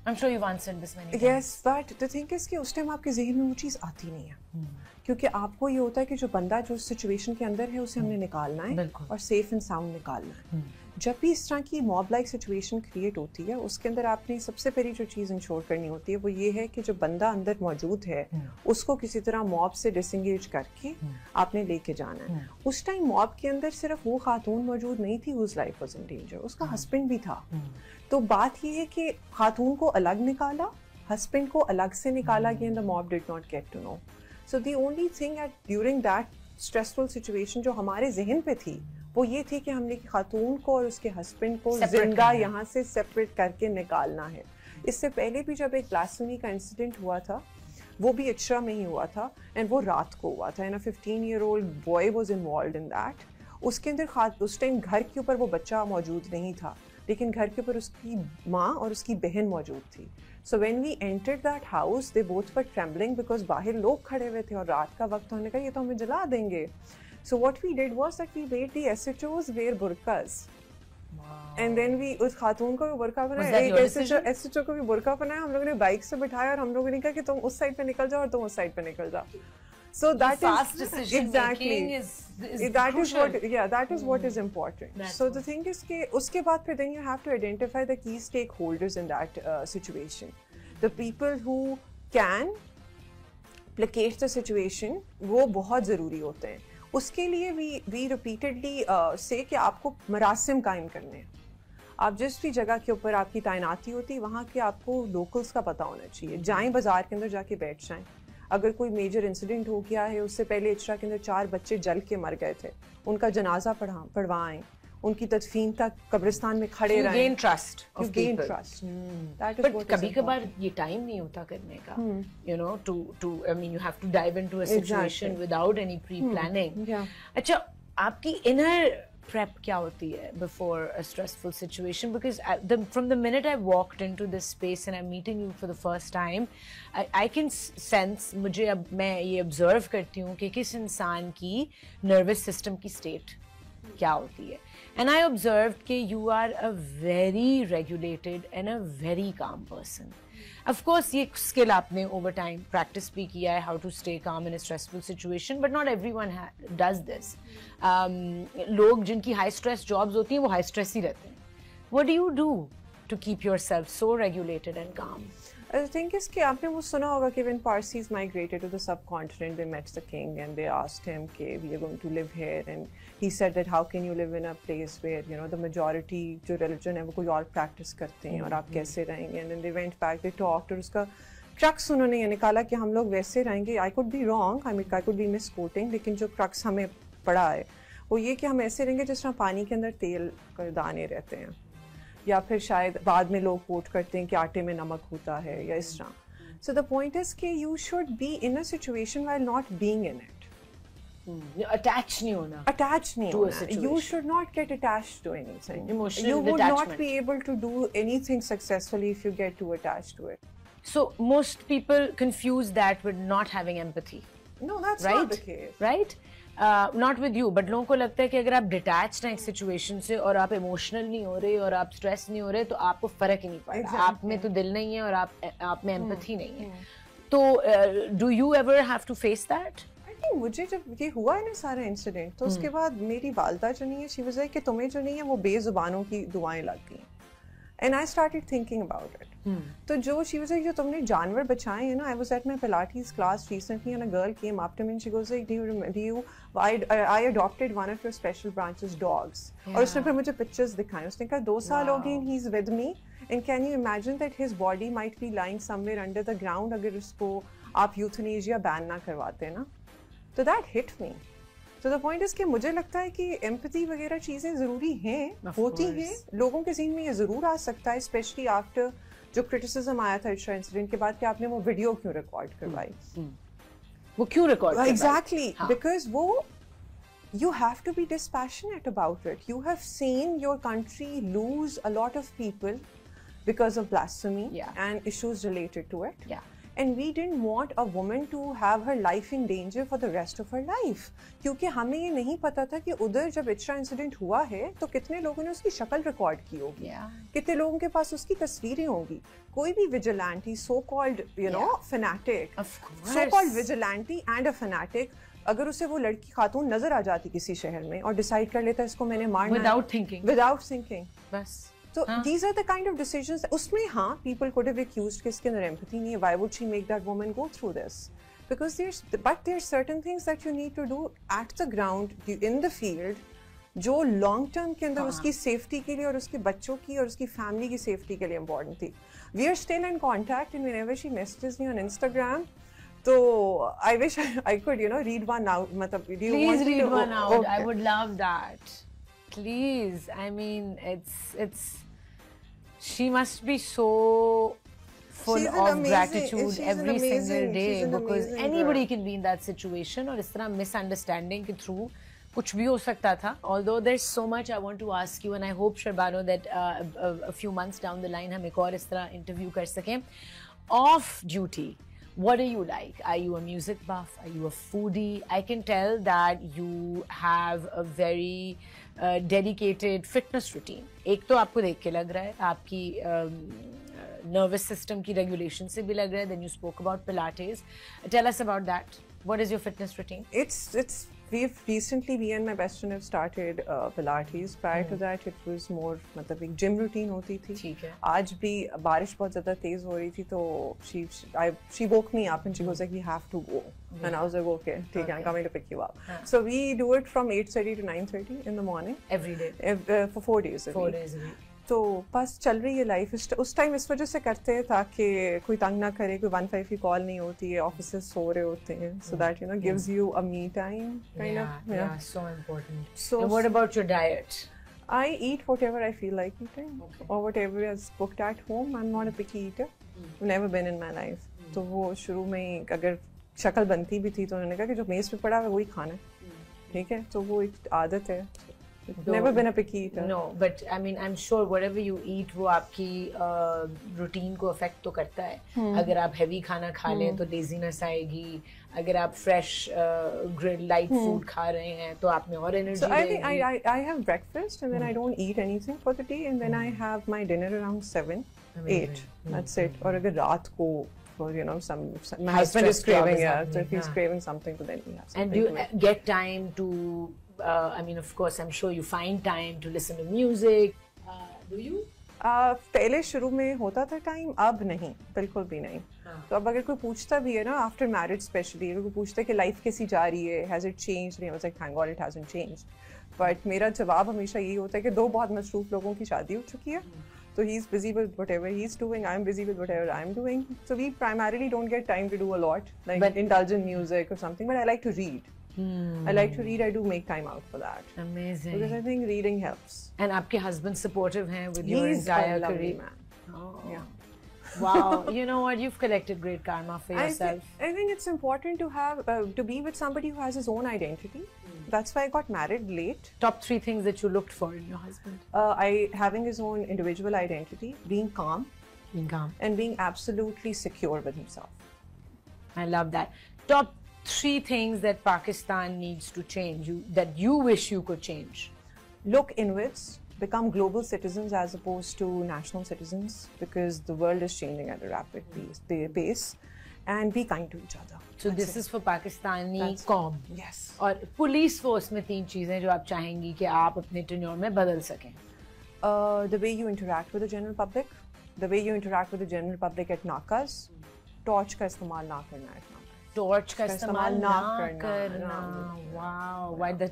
I'm sure you've answered this many times. Yes, but the thing is कि उस time आपके जहन में वो चीज़ आती नहीं है, क्योंकि आपको ये होता है कि जो बंदा जो सिचुएशन के अंदर है उसे हमने निकालना है और सेफ एंड साउंड निकालना है। जब भी इस तरह की मॉब लाइक सिचुएशन क्रिएट होती है, उसके अंदर आपने सबसे पहली जो चीज़ इंश्योर करनी होती है वो ये है कि जो बंदा अंदर मौजूद है उसको किसी तरह मॉब से डिसंगेज करके आपने लेके जाना है। उस टाइम मॉब के अंदर सिर्फ वो खातून मौजूद नहीं थी whose life was in danger, उसका हस्बैंड भी था। तो बात ये है कि खातून को अलग निकाला, हस्बैंड को अलग से निकाला गया, the mob did not get to know. So the only thing at during that stressful situation जो हमारे जहन पे थी वो ये थी कि हमने खातून को और उसके हस्बैंड को जिंदा यहाँ से सेपरेट करके निकालना है। इससे पहले भी जब एक ब्लास्फेमी का इंसिडेंट हुआ था, वो भी इचरा में ही हुआ था, एंड वो रात को हुआ था, and a 15-year-old boy was involved in that. उसके अंदर उस टाइम घर के ऊपर वो बच्चा मौजूद नहीं था, लेकिन घर के ऊपर उसकी माँ और उसकी बहन मौजूद थी। So when we entered that house they both were trembling because बाहर लोग खड़े हुए थे और रात का वक्त होने का, ये तो हमें जला देंगे। So what we did was that we made the SHOs wear burqas. Wow. And then we उस खातून को भी बुरका बनाया, एक SHO को भी बुरका बनाया, हम लोगों ने बाइक से बिठाया और हम लोगों ने कहा कि तुम उस साइड पे निकल जाओ और तुम उस साइड पे निकल जाओ। So that is exactly that is what that is what is important. So the thing is कि उसके बाद फिर then you have to identify the key stakeholders in that situation. The people who can placate the situation, वो बहुत ज़रूरी होते हैं। उसके लिए वी रिपीटेडली से कि आपको मरासिम कायम करने हैं। आप जिस भी जगह के ऊपर आपकी तैनाती होती है वहाँ के आपको लोकल्स का पता होना चाहिए। जाएं बाजार के अंदर जाके बैठ जाएं। अगर कोई मेजर इंसिडेंट हो गया है, उससे पहले इचरा के अंदर 4 बच्चे जल के मर गए थे, उनका जनाजा पढ़वाएं, उनकी तदफीन तक कब्रिस्तान में खड़े रहें। gain trust of people. Trust. That is But what is कभी-कभार ये टाइम नहीं होता करने का, you know, to I mean you have to dive into a situation without any pre-planning. अच्छा, आपकी inner prep क्या होती है before a stressful situation? Because from the minute I walked into this space and I'm meeting you for the first time, I can sense, मुझे अब मैं ये observe करती हूँ कि किस इंसान की nervous system की state क्या होती है। And I observed कि you are a very regulated and a very calm person. Of course, ये skill आपने over time practice भी किया है, how to stay calm in a stressful situation, but not everyone does this. लोग जिनकी high stress jobs होती हैं वो high stress ही रहते हैं। What do you do to keep yourself so regulated and calm? The thing is कि आपने वो सुना होगा कि when Parsis migrated to the subcontinent, they met the king and they asked him कि we are going to live here, and he said that how can you live in a place where you know the majority जो religion है वो कोई और practice करते हैं और आप कैसे रहेंगे? And then they went back, they talked और उसका crux उन्होंने ये निकाला कि हम लोग वैसे रहेंगे। I could be wrong, I could be misquoting, लेकिन जो crux हमें पड़ा है वो ये कि हम ऐसे रहेंगे जिस तरह पानी के अंदर तेल के दाने रहते हैं, या फिर शायद बाद में लोग कोट करते हैं कि आटे में नमक होता है या इस तरह। सो द पॉइंट इज कि you should be in a situation while not being in it. Attach नहीं होना, अटैच नहीं होना। You should not get attached to anything. You would not be able to do anything successfully if you get to attach to it. So most people confuse that with not having empathy. No, that's not the case, right? Not with you, but लोगों को लगता है कि अगर आप detached हैं एक situation से और आप इमोशनल नहीं हो रहे और आप स्ट्रेस नहीं हो रहे तो आपको फर्क ही नहीं पड़ रहा। आप में तो दिल नहीं है और आप में एम्पैथी नहीं है। तो do you ever have to face that? I think मुझे जब ये हुआ है ना सारा इंसिडेंट, तो उसके बाद मेरी वालदा जो नहीं है, शी वाज लाइक कि तुम्हें जो नहीं है वो बेजुबानों की दुआएं लग गई। And I started thinking about it. तो जो she was like, जो तुमने जानवर बचाए हैं ना, I was at my Pilates class recently and a girl came up to me and she goes like, I adopted one of your special branches dogs. और उसने फिर मुझे pictures दिखाए। उसने कहा 2 साल हो गए he's with me and can you imagine that his body might be lying somewhere under the ground अगर उसको आप euthanasia ban ना करवाते ना। तो that hit me. तो द पॉइंट इज कि मुझे लगता है कि एम्पैथी वगैरह चीज़ें ज़रूरी हैं, होती हैं, लोगों के ज़हन में ये ज़रूर आ सकता है, स्पेशली आफ्टर जो क्रिटिसिज्म आया था इशरा इंसिडेंट के बाद कि आपने वो वीडियो क्यों रिकॉर्ड करवाई। वो क्यों रिकॉर्ड करवाई? एग्जैक्टली, बिकॉज वो you have to be dispassionate about it. You have seen your country lose a lot of people because of blasphemy and issues related to it. and we didn't want a woman to have her life in danger for the rest of her life, क्योंकि हमें ये नहीं पता था कि उधर जब Ichhra incident हुआ है तो कितने लोगों ने उसकी शक्ल रिकॉर्ड की होगी, कितने लोगों के पास उसकी तस्वीरें होंगी. कोई भी vigilante, so called fanatic, so called vigilante and a fanatic, अगर उसे वो लड़की खातून नजर आ जाती किसी शहर में और डिसाइड कर लेता इसको मैंने मारना, विदाउट थिंकिंग बस. So these are the kind of decisions. उसमें हाँ, people could have accused कि इसके अंदर empathy नहीं है. Why would she make that woman go through this? Because there's certain things that you need to do at the ground, in the field, जो long term के अंदर उसकी safety के लिए और उसके बच्चों की और उसकी family की safety के लिए important थी. We are still in contact, and whenever she messages me on Instagram, so I wish I could, read one out. Please read one out. Okay. I would love that. Please, I mean, it's. She must be so full of gratitude every single day, because anybody can be in that situation. और इस तरह misunderstanding के through कुछ भी हो सकता था. Although there's so much I want to ask you, and I hope Sharbano that a few months down the line हम एक और इस तरह interview कर सकें. Off duty, what are you like? Are you a music buff? Are you a foodie? I can tell that you have a very dedicated fitness routine. एक तो आपको देख के लग रहा है, आपकी nervous system की regulation से भी लग रहा है. Then you spoke about Pilates. Tell us about that. What is your fitness routine? We've recently, me and my best friend have started Pilates. Prior to that, it was more, मतलब एक gym routine होती थी. ठीक है. आज भी बारिश बहुत ज़्यादा तेज हो रही थी, तो she woke me up and she was like, we have to go. And I was like, okay, ठीक है, I'm coming to pick you up. So we do it from 8:30 to 9:30 in the morning. Every day. For 4 days a week. 4 days a week. तो बस चल रही है life. उस time इस वजह से करते हैं ताकि कोई तंग ना करे, कोई 1-5 की कॉल नहीं होती है, ऑफिसर्स सो रहे होते हैं, so that gives you a me time kind of. Yeah, so important. So and what about your diet? I eat whatever I feel like eating, or whatever is cooked at home. I'm not a picky eater. I've never been in my life. तो वो शुरू में अगर शक्ल बनती भी थी तो उन्होंने कहा कि जो मेज़ पे पड़ा है वही खाना है, ठीक है. तो वो एक आदत है. Never been a picky eater. No, but I mean, I'm sure whatever you eat, वो आपकी routine को affect तो करता है. अगर आप heavy खाना खा लें तो laziness आएगी. अगर आप fresh grilled light food खा रहे हैं तो आप में और energy So I think I have breakfast and then I don't eat anything for the day, and then I have my dinner around 7, 8. That's it. और अगर रात को, my husband is craving, so if he's craving something, so then we have something. And do you get time to? I mean, of course, I'm sure you find time to listen to music. Do you? पहले शुरू में होता था time, अब नहीं, बिल्कुल भी नहीं. तो अब अगर कोई पूछता भी है ना, आफ्टर मैरिज स्पेशली, अगर कोई पूछता है कि लाइफ कैसी जा रही है, has it changed, I was like thank God it hasn't changed. But मेरा जवाब हमेशा यही होता है कि 2 बहुत मसरूफ लोगों की शादी हो चुकी है. So he's busy with whatever he's doing, I'm busy with whatever I'm doing. So we primarily don't get time to do a lot, like indulge in music or something. But I like to read. I like to read. I do make time out for that. Amazing. Because I think reading helps. And आपके husband supportive हैं with your entire career? Man. Oh. Yeah. Wow. You know what? You've collected great karma for yourself. I think it's important to have to be with somebody who has his own identity. That's why I got married late. Top 3 things that you looked for in your husband? Having his own individual identity, being calm, and being absolutely secure with himself. I love that. Top 3 things that Pakistan needs to change, that you wish you could change. Look inwards, become global citizens as opposed to national citizens, because the world is changing at a rapid pace, and be kind to each other. So this is for Pakistani कौम. Yes. और police force में 3 चीजें जो आप चाहेंगी कि आप अपने टेन्योर में बदल सकें. The way you interact with the general public, the way you interact with the general public at nakas, torch का इस्तेमाल ना करना है. Torch का इस्तेमाल ना करना. Wow. Why the